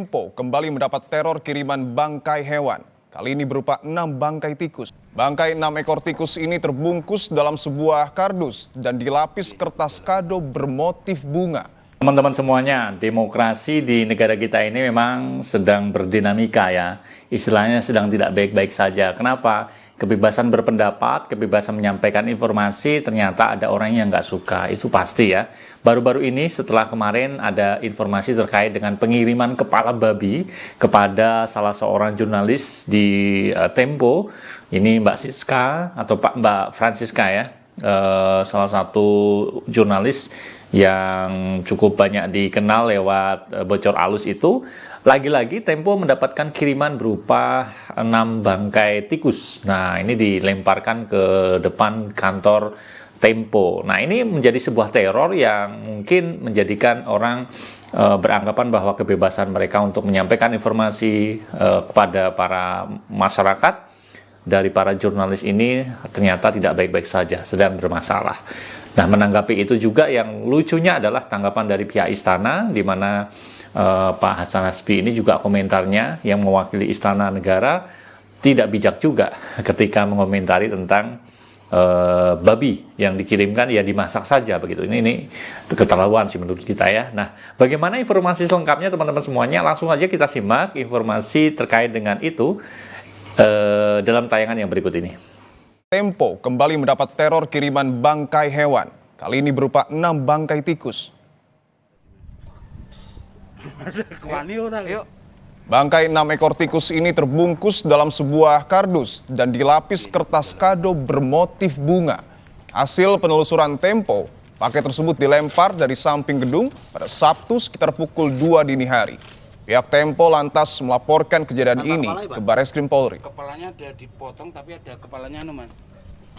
Tempo kembali mendapat teror kiriman bangkai hewan. Kali ini berupa 6 bangkai tikus. Bangkai 6 ekor tikus ini terbungkus dalam sebuah kardus dan dilapis kertas kado bermotif bunga. Teman-teman semuanya, demokrasi di negara kita ini memang sedang berdinamika ya. Istilahnya sedang tidak baik-baik saja. Kenapa? Kebebasan berpendapat, kebebasan menyampaikan informasi, ternyata ada orang yang nggak suka. Itu pasti ya. Baru-baru ini setelah kemarin ada informasi terkait dengan pengiriman kepala babi kepada salah seorang jurnalis di Tempo. Ini Mbak Siska atau Mbak Francisca ya. Salah satu jurnalis yang cukup banyak dikenal lewat Bocor Alus itu. Lagi-lagi Tempo mendapatkan kiriman berupa 6 bangkai tikus. Nah, ini dilemparkan ke depan kantor Tempo. Nah, ini menjadi sebuah teror yang mungkin menjadikan orang beranggapan bahwa kebebasan mereka untuk menyampaikan informasi kepada para masyarakat dari para jurnalis ini ternyata tidak baik-baik saja, sedang bermasalah. Nah, menanggapi itu juga yang lucunya adalah tanggapan dari pihak istana, di mana Pak Hasan Nasbi ini juga komentarnya yang mewakili Istana Negara tidak bijak juga ketika mengomentari tentang babi yang dikirimkan ya dimasak saja begitu. Ini keterlaluan sih menurut kita ya. Nah, bagaimana informasi selengkapnya teman-teman semuanya? Langsung aja kita simak informasi terkait dengan itu dalam tayangan yang berikut ini. Tempo kembali mendapat teror kiriman bangkai hewan. Kali ini berupa 6 bangkai tikus. Bangkai 6 ekor tikus ini terbungkus dalam sebuah kardus dan dilapis kertas kado bermotif bunga. Hasil penelusuran Tempo, paket tersebut dilempar dari samping gedung pada Sabtu sekitar pukul 2 dini hari. Pihak Tempo lantas melaporkan kejadian ini ke Barreskrim Polri. Kepalanya ada dipotong tapi ada kepalanya Man.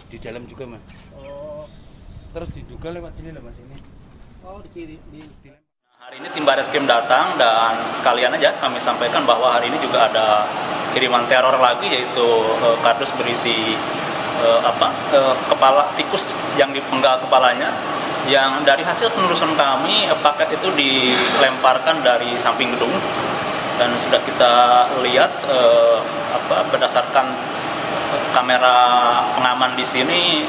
Di dalam juga Man. Oh. Terus diduga lewat sini Mas ini. Oh, dikirim Hari ini tim Barreskrim datang dan sekalian aja kami sampaikan bahwa hari ini juga ada kiriman teror lagi, yaitu kardus berisi kepala tikus yang dipenggal kepalanya, yang dari hasil penelusuran kami paket itu dilemparkan dari samping gedung dan sudah kita lihat berdasarkan kamera pengaman di sini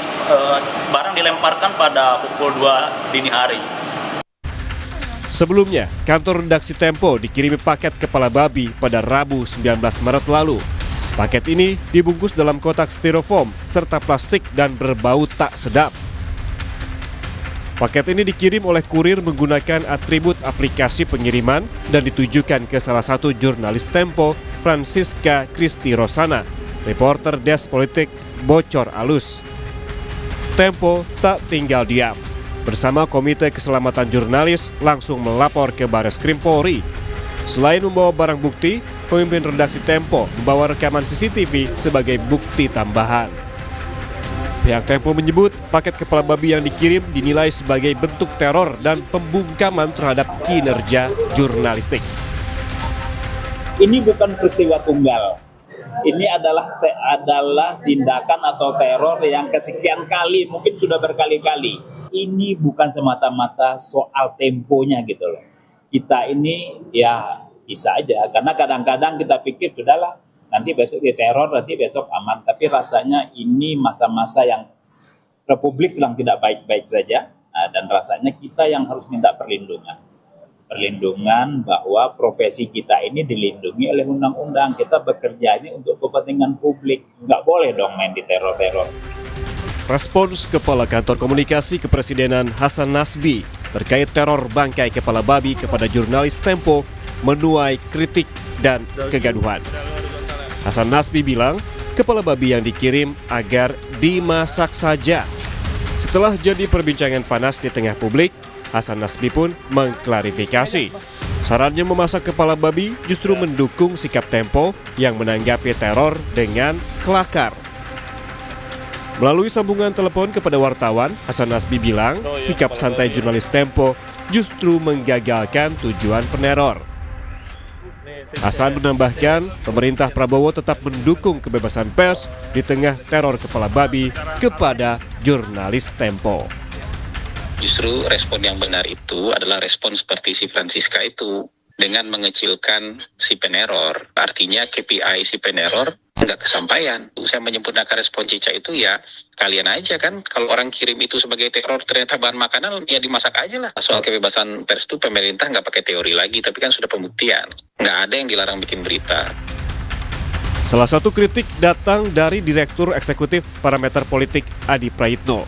barang dilemparkan pada pukul 2 dini hari. Sebelumnya, kantor redaksi Tempo dikirimi paket kepala babi pada Rabu 19 Maret lalu. Paket ini dibungkus dalam kotak styrofoam serta plastik dan berbau tak sedap. Paket ini dikirim oleh kurir menggunakan atribut aplikasi pengiriman dan ditujukan ke salah satu jurnalis Tempo, Francisca Kristi Rosana, reporter Desk Politik Bocor Alus. Tempo tak tinggal diam. Bersama Komite Keselamatan Jurnalis langsung melapor ke Barreskrim Polri. Selain membawa barang bukti, pemimpin redaksi Tempo membawa rekaman CCTV sebagai bukti tambahan. Pihak Tempo menyebut paket kepala babi yang dikirim dinilai sebagai bentuk teror dan pembungkaman terhadap kinerja jurnalistik. Ini bukan peristiwa tunggal. Ini adalah tindakan atau teror yang kesekian kali, mungkin sudah berkali-kali. Ini bukan semata-mata soal temponya gitu loh. Kita ini ya bisa aja, karena kadang-kadang kita pikir sudahlah nanti besok diteror, nanti besok aman. Tapi rasanya ini masa-masa yang Republik sedang tidak baik-baik saja, dan rasanya kita yang harus minta perlindungan. Perlindungan bahwa profesi kita ini dilindungi oleh undang-undang. Kita bekerja ini untuk kepentingan publik, nggak boleh dong main di teror-teror. Respons Kepala Kantor Komunikasi Kepresidenan Hasan Nasbi terkait teror bangkai kepala babi kepada jurnalis Tempo menuai kritik dan kegaduhan. Hasan Nasbi bilang kepala babi yang dikirim agar dimasak saja. Setelah jadi perbincangan panas di tengah publik, Hasan Nasbi pun mengklarifikasi. Sarannya memasak kepala babi justru mendukung sikap Tempo yang menanggapi teror dengan kelakar. Melalui sambungan telepon kepada wartawan, Hasan Nasbi bilang sikap santai jurnalis Tempo justru menggagalkan tujuan peneror. Hasan menambahkan, pemerintah Prabowo tetap mendukung kebebasan pers di tengah teror kepala babi kepada jurnalis Tempo. Justru respon yang benar itu adalah respon seperti si Francisca itu. dengan mengecilkan si peneror. Artinya KPI si peneror nggak kesampaian. Saya menyempurnakan respon Cica itu ya kalian aja kan. Kalau orang kirim itu sebagai teror ternyata bahan makanan ya dimasak aja lah. Soal kebebasan pers itu pemerintah nggak pakai teori lagi, tapi kan sudah pembuktian. Nggak ada yang dilarang bikin berita. Salah satu kritik datang dari Direktur Eksekutif Parameter Politik Adi Praitno.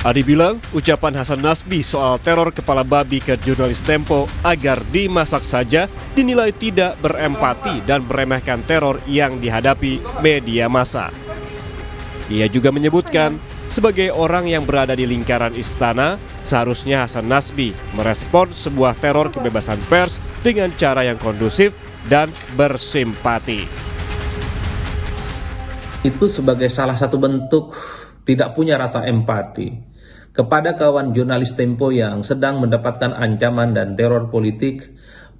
Adi bilang ucapan Hasan Nasbi soal teror kepala babi ke jurnalis Tempo agar dimasak saja dinilai tidak berempati dan meremehkan teror yang dihadapi media massa. Ia juga menyebutkan sebagai orang yang berada di lingkaran istana, seharusnya Hasan Nasbi merespon sebuah teror kebebasan pers dengan cara yang kondusif dan bersimpati. Itu sebagai salah satu bentuk tidak punya rasa empati kepada kawan jurnalis Tempo yang sedang mendapatkan ancaman dan teror politik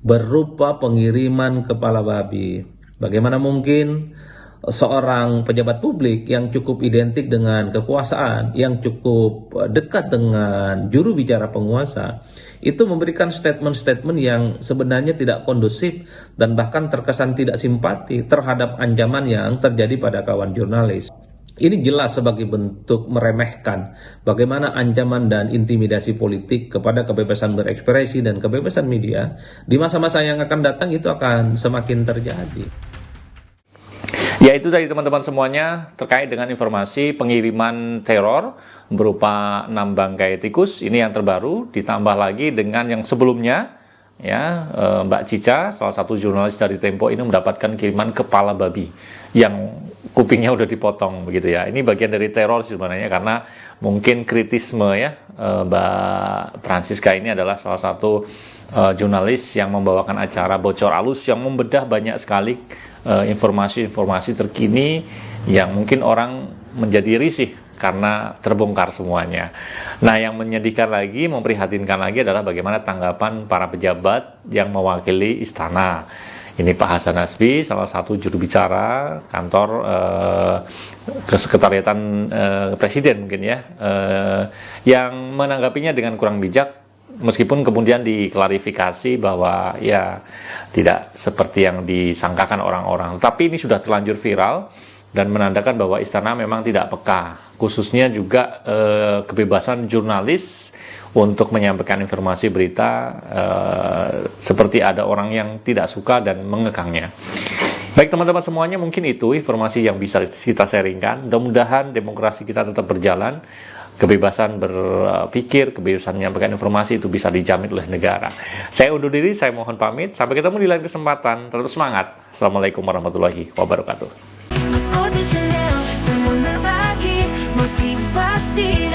berupa pengiriman kepala babi. Bagaimana mungkin seorang pejabat publik yang cukup identik dengan kekuasaan, yang cukup dekat dengan juru bicara penguasa, itu memberikan statement-statement yang sebenarnya tidak kondusif dan bahkan terkesan tidak simpati terhadap ancaman yang terjadi pada kawan jurnalis. Ini jelas sebagai bentuk meremehkan bagaimana ancaman dan intimidasi politik kepada kebebasan berekspresi dan kebebasan media di masa-masa yang akan datang itu akan semakin terjadi. Ya, itu tadi teman-teman semuanya terkait dengan informasi pengiriman teror berupa 6 bangkai tikus. Ini yang terbaru, ditambah lagi dengan yang sebelumnya, ya, Mbak Cica, salah satu jurnalis dari Tempo ini mendapatkan kiriman kepala babi yang kupingnya udah dipotong begitu ya. Ini bagian dari teror sebenarnya, karena mungkin kritisme ya, Mbak Francisca ini adalah salah satu jurnalis yang membawakan acara Bocor Alus yang membedah banyak sekali informasi-informasi terkini yang mungkin orang menjadi risih karena terbongkar semuanya. Nah, yang menyedihkan lagi, memprihatinkan lagi adalah bagaimana tanggapan para pejabat yang mewakili istana. Ini Pak Hasan Nasbi, salah satu juru bicara kantor kesekretariatan presiden mungkin ya, yang menanggapinya dengan kurang bijak, meskipun kemudian diklarifikasi bahwa ya tidak seperti yang disangkakan orang-orang. Tapi ini sudah terlanjur viral dan menandakan bahwa istana memang tidak peka, khususnya juga kebebasan jurnalis untuk menyampaikan informasi berita, seperti ada orang yang tidak suka dan mengekangnya. Baik teman-teman semuanya, mungkin itu informasi yang bisa kita sharingkan. Mudah-mudahan demokrasi kita tetap berjalan, kebebasan berpikir, kebebasan menyampaikan informasi itu bisa dijamin oleh negara. Saya undur diri, saya mohon pamit. Sampai ketemu di lain kesempatan. Tetap semangat. Assalamualaikum warahmatullahi wabarakatuh. Motivasi